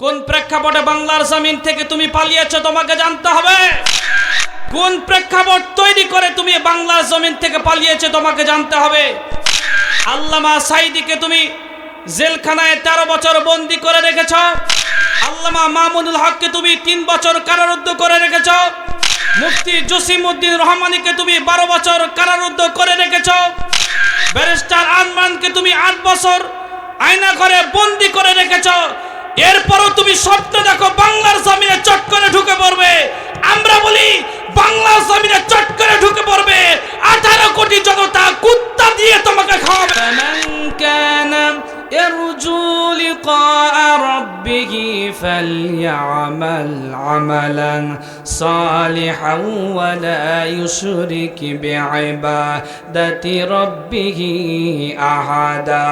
কোন প্রেক্ষাপটে বাংলার জমিন থেকে তুমি পালিয়েছো তোমাকে জানতে হবে। কোন প্রেক্ষাপট তৈরি করে তুমি বাংলার জমিন থেকে পালিয়েছো তোমাকে জানতে হবে। আল্লামা সাঈদীকে তুমি জেলখানায় 13 বছর বন্দী করে রেখেছ। আল্লামা মামুনুল হককে তুমি 3 বছর কারারুদ্ধ করে রেখেছ। মুফতি জসিমউদ্দিন রহমানীকে তুমি 12 বছর কারারুদ্ধ করে রেখেছ। ব্যারিস্টার আরমানকে তুমি 8 বছর আয়না করে বন্দী করে রেখেছ। এরপরও তুমি স্বপ্ন দেখো বাংলার জমিনে চট করে ঢুকে পড়বে। আমরা বলি বাংলার জমিনে চট করে ঢুকে পড়বে 18 কোটি জনতা কুত্তা দিয়ে তোমাকে খাওয়াবে। মান কানা ইয়ারজু লিকা রাব্বিহি ফালইআমাল আমালান সালিহান ওয়া লা ইউশরিক বিইবাদাতি রাব্বিহি আহাদা।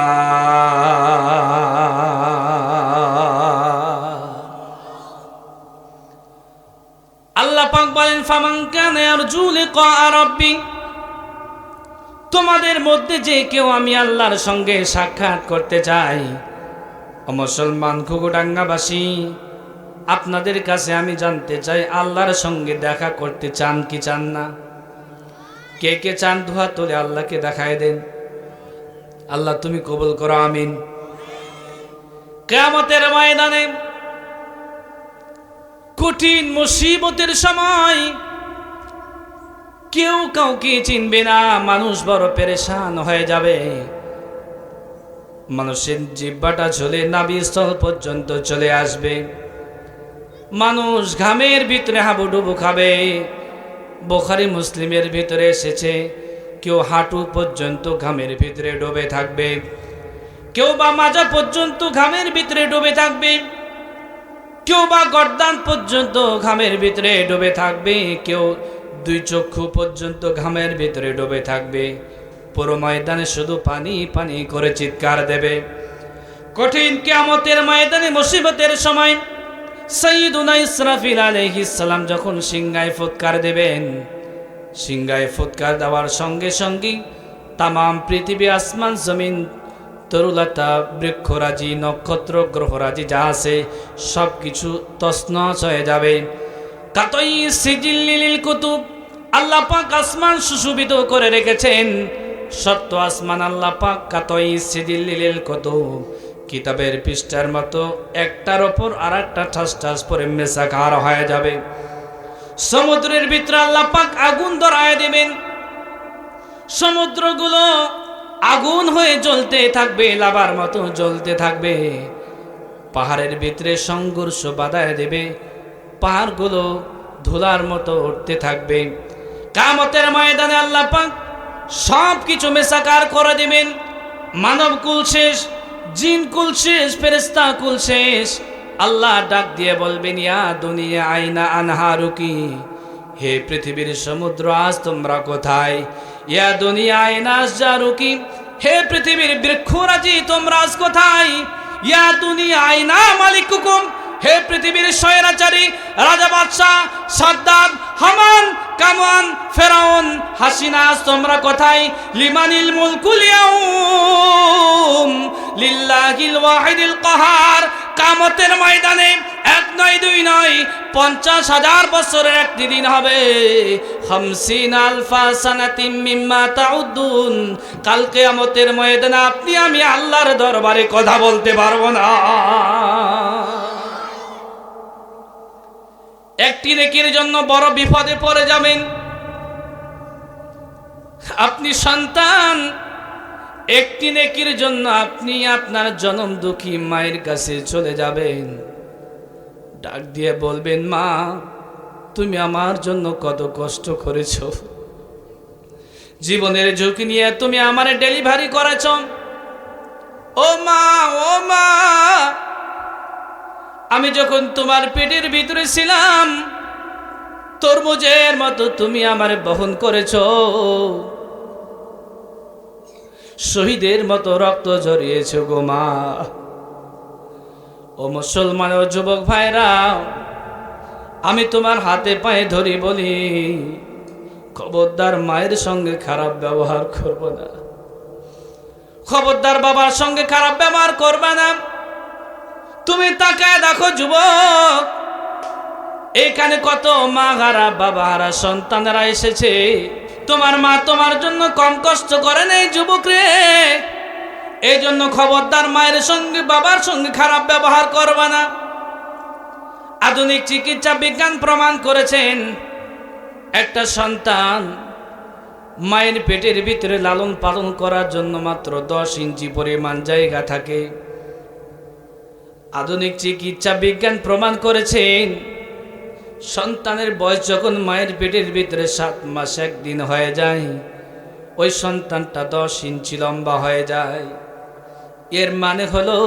আল্লাহ পাক বলেন ফামান কানা ইয়ারজু লিকা রাব্বি, তোমাদের মধ্যে যে কেউ আমি আল্লাহর সঙ্গে সাক্ষাৎ করতে চাই, ও মুসলমান ঘুঘুডাঙ্গাবাসী, আপনাদের কাছে আমি জানতে চাই আল্লাহর সঙ্গে দেখা করতে চান কি চান না? কে কে চান দুহাত তুলে আল্লাহকে দেখায় দেন। আল্লাহ তুমি কবুল করো, আমিন। কিয়ামতের ময়দানে কঠিন মুসিবতের সময় কেউ কাউকে চিনবে না, মানুষ বড় পেরেশান হয়ে যাবে। মানুষের জিহ্বাটা ঝুলে নাভিস্থল পর্যন্ত চলে আসবে। মানুষ ঘামের ভিতরে হাবুডুবু খাবে। বুখারী মুসলিমের ভিতরে এসেছে, কেউ হাঁটু পর্যন্ত ঘামের ভিতরে ডুবে থাকবে, কেউ বা মাজা পর্যন্ত ঘামের ভিতরে ডুবে থাকবে, কেউ বা গর্দান পর্যন্ত ঘামের ভিতরে ডুবে থাকবে, কেউ 2 চক্ষু পর্যন্ত ঘামের ভিতরে ডুবে থাকবে। পুরো ময়দানে শুধু পানি পানি করে চিৎকার দেবে। কঠিন কিয়ামতের ময়দানে মুসিবতের সময় সাইয়্যিদুনা ইসরাফিল আলাইহিস সালাম যখন সিংহায় ফুৎকার দেবেন, সিংহায় ফুৎকার দেওয়ার সঙ্গে সঙ্গে তামাম পৃথিবী, আসমান, জমিন, তরুলতা, বৃক্ষরাজি, নক্ষত্র, গ্রহরাজি যা আছে সব কিছু তছনছ হয়ে যাবে। কাতই সিজিল্লিল কুতুব, আল্লাহ পাক আসমান সুশোভিত করে রেখেছেন। সত্য আসমান আল্লাহ পাক কাতই সিজিল্লিল কুতুব, কিতাবের পৃষ্ঠার মতো একটার ওপর আরেকটা ঠাস ঠাস পরে মেসাকার হয়ে যাবে। সমুদ্রের ভিতরে আল্লাহ পাক আগুন ধরায় দেবেন। সমুদ্রগুলো আগুন হয়ে জ্বলতে থাকবে, লাভার মতো জ্বলতে থাকবে। পাহাড়ের ভিতরে সংঘর্ষ বাধায় দেবে, পাহাড়গুলো ধুলার মতো উঠতে থাকবে। কিয়ামতের ময়দানে আল্লাহ পাক সব কিছু মেসাকার করে দিবেন। মানব কুল শেষ, জিন কুল শেষ, ফেরেশতা কুল শেষ। আল্লাহ ডাক দিয়ে বলবেন, ইয়া দুনিয়া আইনা আনহারুকি, হে পৃথিবীর সমুদ্র আজ তোমরা কোথায়? ইয়া দুনিয়া আইনা আশজারুকি, হে পৃথিবীর বৃক্ষরাজি তোমরা আজ কোথায়? ইয়া দুনিয়া আইনা মালিকুকুম, হে পৃথিবীর স্বৈরাচারী রাজা বাদশাহ সাদ্দাত হামান কামান ফেরাউন হাসিনা তোমরা কোথায়? লিমানিল মুলকুল ইয়াউম লিল্লাহিল ওয়াহিদিল কাহার। কিয়ামতের ময়দানে 1 নয় 2 নয় 50,000 বছরের একটি দিন হবে। 50 আলফা সানাতিম মিম্মা তাউদ্দুন। কাল কিয়ামতের ময়দানে আপনি আমি আল্লাহর দরবারে কথা বলতে পারবো না। একটি নেকির জন্য বড় বিপদে পড়ে যাবেন। আপনি সন্তান, একটি নেকির জন্য আপনি আপনার জনম দুঃখী মায়ের কাছে চলে যাবেন। ডাক দিয়ে বলবেন, মা তুমি আমার জন্য কত কষ্ট করেছো, জীবনের ঝুঁকি নিয়ে তুমি আমারে ডেলিভারি করেছো। ও মা, ও মা, আমি যখন তোমার পেটের ভিতরে ছিলাম তরমুজের মতো তুমি আমারে বহন করেছো, শহীদের মতো রক্ত ঝরিয়েছো গো মা। ও মুসলমান ও যুবক ভাইরা, আমি তোমার হাতে পায়ে ধরি বলি, খবরদার মায়ের সঙ্গে খারাপ ব্যবহার করব না, খবরদার বাবার সঙ্গে খারাপ ব্যবহার করবে না। তুমি তাকায় দেখো যুবক, এখানে কত মা হারা বাবা হারা সন্তানেরা এসেছে। তোমার মা তোমার জন্য কম কষ্ট করে নেই যুবক রে। এই জন্য খবরদার মায়ের সঙ্গে বাবার সঙ্গে খারাপ ব্যবহার করবা না। আধুনিক চিকিৎসা বিজ্ঞান প্রমাণ করেছেন, একটা সন্তান মায়ের পেটের ভিতরে লালন পালন করার জন্য মাত্র 10 ইঞ্চি পরিমাণ জায়গা থাকে। আধুনিক চিকিৎসা বিজ্ঞান প্রমাণ করেছেন, সন্তানের বয়স যখন মায়ের পেটের ভিতরে 7 মাস 1 দিন হয়ে যায়, ওই সন্তানটা 10 ইঞ্চি লম্বা হয়ে যায়। এর মানে হলো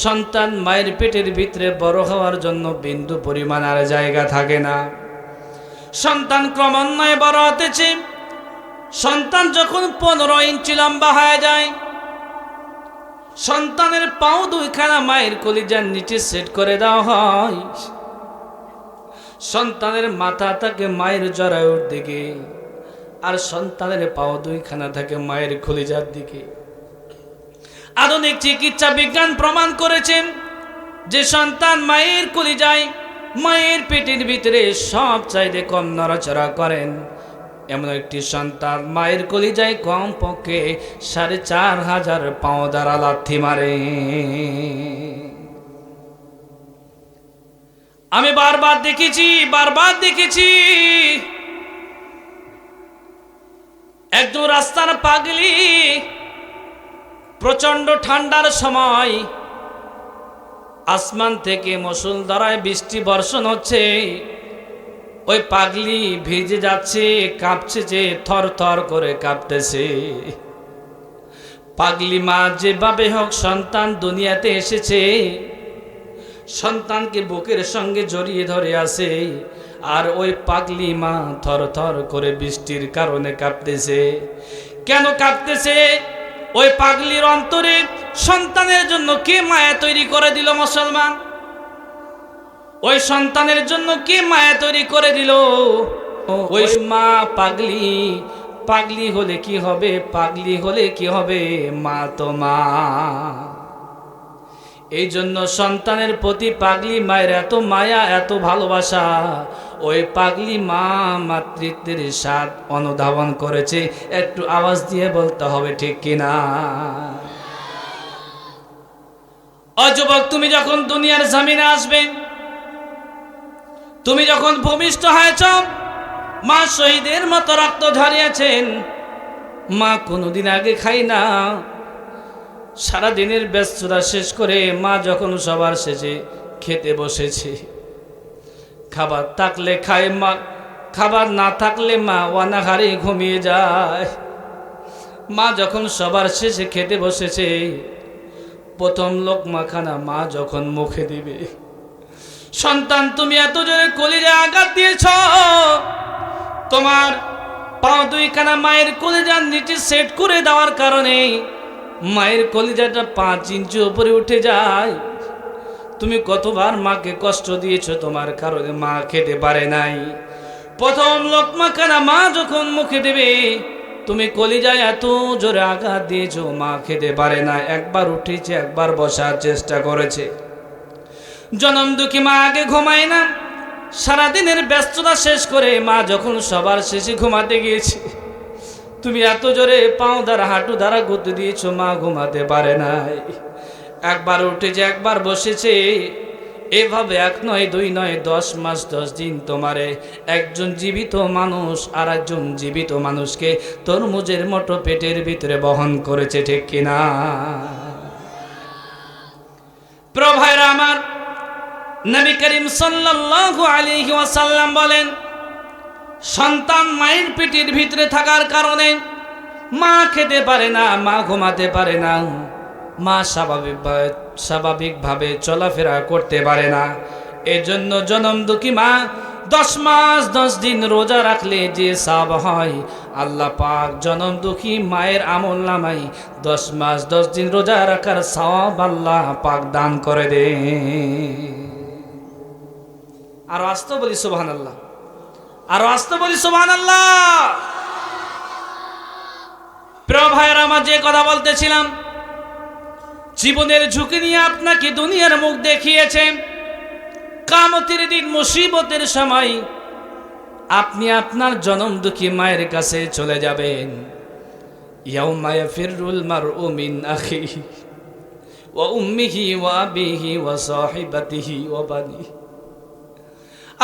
সন্তান মায়ের পেটের ভিতরে বড় হওয়ার জন্য বিন্দু পরিমাণ আর জায়গা থাকে না। সন্তান ক্রমান্বয়ে বড় হতেছে। সন্তান যখন 15 ইঞ্চি লম্বা হয়ে যায়, সন্তানের পাও 2খানা মায়ের কলিজার নিচে সেট করে দেওয়া হয়। সন্তানের মাথা থাকে মায়ের জরায়ুর দিকে, আর সন্তানের পাও 2খানা থাকে মায়ের কলিজার দিকে। আধুনিক চিকিৎসা বিজ্ঞান প্রমাণ করেছেন যে সন্তান মায়ের কলিজায়, মায়ের পেটের ভিতরে সব চাইতে কম নড়াচড়া করেন এমন একটি সন্তান মায়ের কলিজায় কম পক্ষে 4500 পাও দ্বারা লাথি মারে। আমি বারবার দেখেছি একজন রাস্তার পাগলি, প্রচন্ড ঠান্ডার সময় আসমান থেকে মুষলধারায় বৃষ্টি বর্ষণ হচ্ছে। ওই পাগলি ভিজে যাচ্ছে, কাঁপছে, যে থর থর করে কাঁপতেছে। পাগলি মা যেভাবে হোক সন্তান দুনিয়াতে এসেছে, সন্তানকে বুকের সঙ্গে জড়িয়ে ধরে আছে, আর ওই পাগলি মা থর থর করে বৃষ্টির কারণে কাঁপতেছে। কেন কাঁপতেছে? ওই পাগলির অন্তরে সন্তানের জন্য কে মায়া তৈরি করে দিল মুসলমান? ওই সন্তানের জন্য কে মায়া তৈরি করে দিল? ওই মা পাগলি হলে কি হবে? পাগলি হলে কি হবে? মা তো মা। এই জন্য সন্তানের প্রতি পাগলি মায়ের এত মায়া, এত ভালোবাসা। ওই পাগলি মা মাতৃত্বের স্বাদ অনুধাবন করেছে। একটু আওয়াজ দিয়ে বলতে হবে, ঠিক কিনা? ও যুবক, তুমি যখন দুনিয়ার জমিনে আসবে, তুমি যখন ভূমিষ্ঠ হয়েছ, মা শহীদের মতো রক্ত ঝরিয়েছেন। মা কোনোদিন আগে খাই না। সারাদিনের ব্যস্ততা শেষ করে মা যখন সবার শেষে খেতে বসেছে, খাবার থাকলে খায় মা, খাবার না থাকলে মা অনাহারে ঘুমিয়ে যায়। মা যখন সবার শেষে খেতে বসেছে, প্রথম লোকমা খানা মা যখন মুখে দিবে, সন্তান তুমি এত জোরে কলিজায় আঘাত দিয়েছ, তোমার পাও 2খানা মায়ের কলিজার নিচে সেট করে দেওয়ার কারণে মায়ের কলিজাটা 5 ইঞ্চি উপরে উঠে যায়। তুমি কতবার মাকে কষ্ট দিয়েছো, তোমার কারণে মা খেতে পারে নাই। প্রথম লোকমা খানা মা যখন মুখে দেবে, তুমি কলিজায় এত জোরে আঘাত দিয়েছো, মা খেতে পারে না। একবার উঠেছে, একবার বসার চেষ্টা করেছে। জনম দুঃখী মা আগে ঘুমায় না। সারাদিনের ব্যস্ততা শেষ করে মা যখন সবার শেষে ঘুমাতে গিয়েছে, তুমি এত জোরে পাও দ্বারা হাঁটু দ্বারা গতি দিয়েছো, মা ঘুমাতে পারে নাই। একবার উঠেছে, একবার বসেছে। এভাবে 1 নয় 2 নয় 10 মাস 10 দিন তোমারে একজন জীবিত মানুষ আর একজন জীবিত মানুষকে তরমুজের মতো পেটের ভিতরে বহন করেছে, ঠিক কিনা? প্রিয় ভাইরা আমার, নবী করিম সাল্লাল্লাহু আলাইহি ওয়াসাল্লাম বলেন, সন্তান মায়ের পেটের ভিতরে থাকার কারণে মা খেতে পারে না, মা ঘুমাতে পারে না, মা স্বাভাবিকভাবে চলাফেরা করতে পারে না। এজন্য জনম দুঃখী মা 10 মাস 10 দিন রোজা রাখলে যে সওয়াব হয়, আল্লাহ পাক জনম দুঃখী মায়ের আমল নামায় 10 মাস 10 দিন রোজা রাখার সওয়াব আল্লাহ পাক দান করে দেন। আর আস্তে বলি সুবহানাল্লাহ, আর আস্তে বলি সুবহানাল্লাহ। প্রিয় ভাইয়েরা আমার, যে কথা বলতেছিলাম, জীবনের ঝুঁকি নিয়ে আপনাকে দুনিয়ার মুখ দেখিয়েছে। কিয়ামতের দিন মুসিবতের সময় আপনি আপনার জনম দুঃখী মায়ের কাছে চলে যাবেন। ইয়াউমা ইয়াফিরুল মারউ মিন আখিহি ওয়া উম্মিহি ওয়া আবিহি ওয়া সাহিবাতিহি ওয়া বানিহি।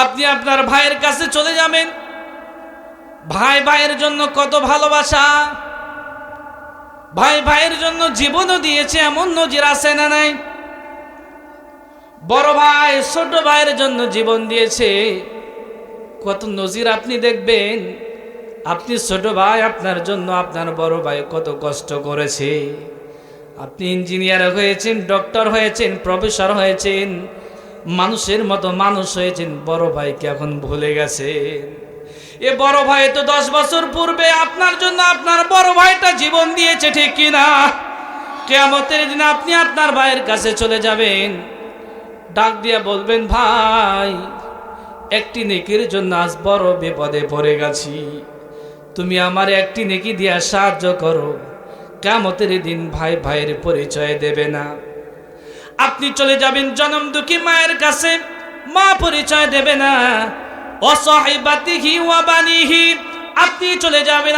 আপনি আপনার ভাইয়ের কাছে চলে যাবেন। ভাই ভাইয়ের জন্য কত ভালোবাসা, ভাই ভাইয়ের জন্য জীবনও দিয়েছে, এমন নজির আছে না নাই? বড় ভাই ছোট ভাইয়ের জন্য জীবন দিয়েছে, কত নজির আপনি দেখবেন। আপনি ছোট ভাই, আপনার জন্য আপনার বড় ভাই কত কষ্ট করেছে। আপনি ইঞ্জিনিয়ার হয়েছেন, ডক্টর হয়েছেন, প্রফেসর হয়েছেন, মানুষের মতো মানুষ হয়েছেন, বড় ভাইকে এখন ভুলে গেছেন। এ বড় ভাই তো 10 বছর পূর্বে আপনার জন্য আপনার বড় ভাইটা জীবন দিয়েছে, ঠিক কিনা? কিয়ামতের দিন আপনি আপনার ভাইয়ের কাছে চলে যাবেন, ডাক দিয়ে বলবেন, ভাই একটি নেকির জন্য আজ বড় বিপদে পড়ে গেছি, তুমি আমার একটি নেকি দিয়া সাহায্য করো। কিয়ামতের দিন ভাই ভাইয়ের পরিচয় দেবে না। আপনি চলে যাবেন জনম দুঃখী মায়ের কাছে, মা পরিচয় দেবে না। ওয়া সাহিবাতিহি ওয়া বানিহি, আপনি চলে যাবেন